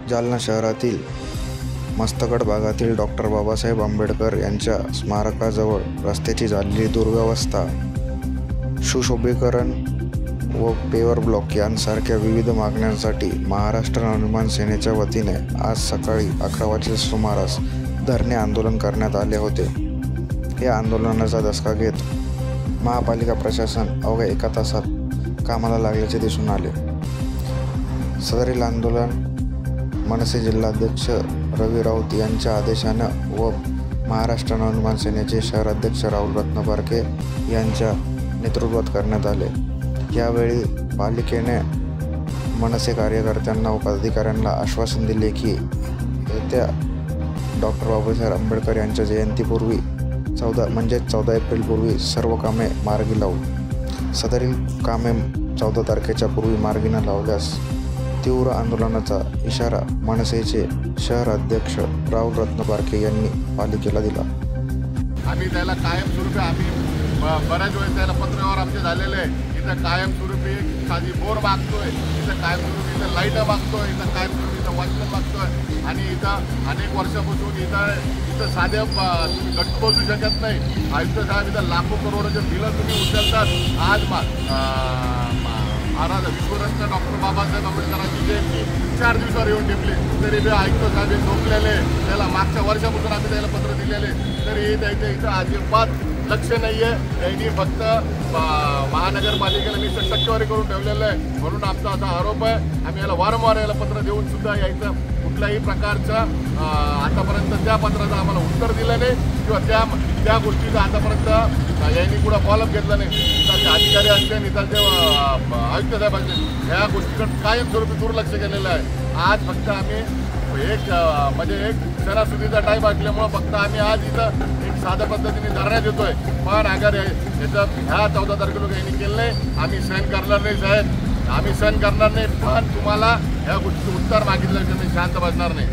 जालना शहरातील मस्तगड भागातील डॉक्टर बाबासाहेब आंबेडकर यांच्या स्मारकाजवळ रस्त्याची झालेली दुरवस्था, सुशोभीकरण व पेवर ब्लॉक यांसारख्या विविध मागण्यांसाठी महाराष्ट्र नवनिर्माण सेनेच्या वतीने आज सकाळी 11 वाजेच्या सुमारास धरणे आंदोलन करण्यात आले होते। या आंदोलनाचा धसका घेत महापालिका प्रशासन अवघ्या 1 तासात कामाला लागल्याचे दिसून आले। सदरील आंदोलन मनसे जिल्हाध्यक्ष रवी राऊत यांच्या आदेशानं व महाराष्ट्र नवनिर्माण सेनेचे शहराध्यक्ष राहुल रत्नपारखे यांच्या नेतृत्वात करण्यात आले। यावेळी पालिकेने मनसे कार्यकर्त्यांना व पदाधिकाऱ्यांना आश्वासन दिले की येत्या डॉक्टर बाबासाहेब आंबेडकर यांच्या जयंतीपूर्वी 14 एप्रिलपूर्वी सर्व कामे मार्गी लावू। सदरील कामे 14 तारखेच्या पूर्वी मार्गी न लावल्यास तीव्र आंदोलनाचा इशारा मनसेचे शहर अध्यक्ष राहुल रत्नपारखे यांनी पालिकेला दिला। आम्ही त्याला कायमस्वरूपी बऱ्याच वेळेस त्याला पत्रव्यवहार आमचे झालेले आहे। इथं कायमस्वरूपी साधी बोर मागतोय, इथं कायमस्वरूपी इथं लाईट मागतोय, इथं कायमस्वरूपी इथं वॉचमन मागतोय आणि इथं अनेक वर्षापासून इथं साधे तुम्ही गट पोचू शकत नाही। आयुक्त साहेब इथं लाखो करोडाचे बिलं तुम्ही उचलतात। आज महाराज विश्वरत्न डॉक्टर बाबासाहेब आंबेडकरांची जयंती 4 दिवसावर येऊन टिपली तरी बी आयुक्त साहेब झोपलेले, त्याला मागच्या वर्षापासून आम्ही त्याला पत्र दिलेले तरी त्याच्या इथं अजिबात लक्ष नाही आहे। त्यांनी फक्त महानगरपालिकेला मी टक्केवारी करून ठेवलेलं आहे म्हणून आमचा असा आरोप आहे। आम्ही याला वारंवार याला पत्र देऊन सुद्धा यायचं कुठल्याही प्रकारचं आतापर्यंत त्या पत्राचं आम्हाला उत्तर दिलं नाही किंवा त्या गोष्टीचं आतापर्यंत यांनी कुठं फॉलोअप घेतलं नाही। इथलचे अधिकारी असते, इथलचे आयुक्त साहेब असते, ह्या गोष्टीकडे कायमस्वरूपी दुर्लक्ष केलेलं आहे। आज फक्त आम्ही एक सणासुदीचा टाईम असल्यामुळं फक्त आम्ही आज इथं एक साध्या पद्धतीने धरण्यात येतोय। पण अगर याचं ह्या 14 तारखेला यांनी केलं नाही, आम्ही सहन करणार नाही साहेब, आम्ही सहन करणार नाही। पण तुम्हाला ह्या गोष्टीचं उत्तर मागितलं की मी शांत बसणार नाही।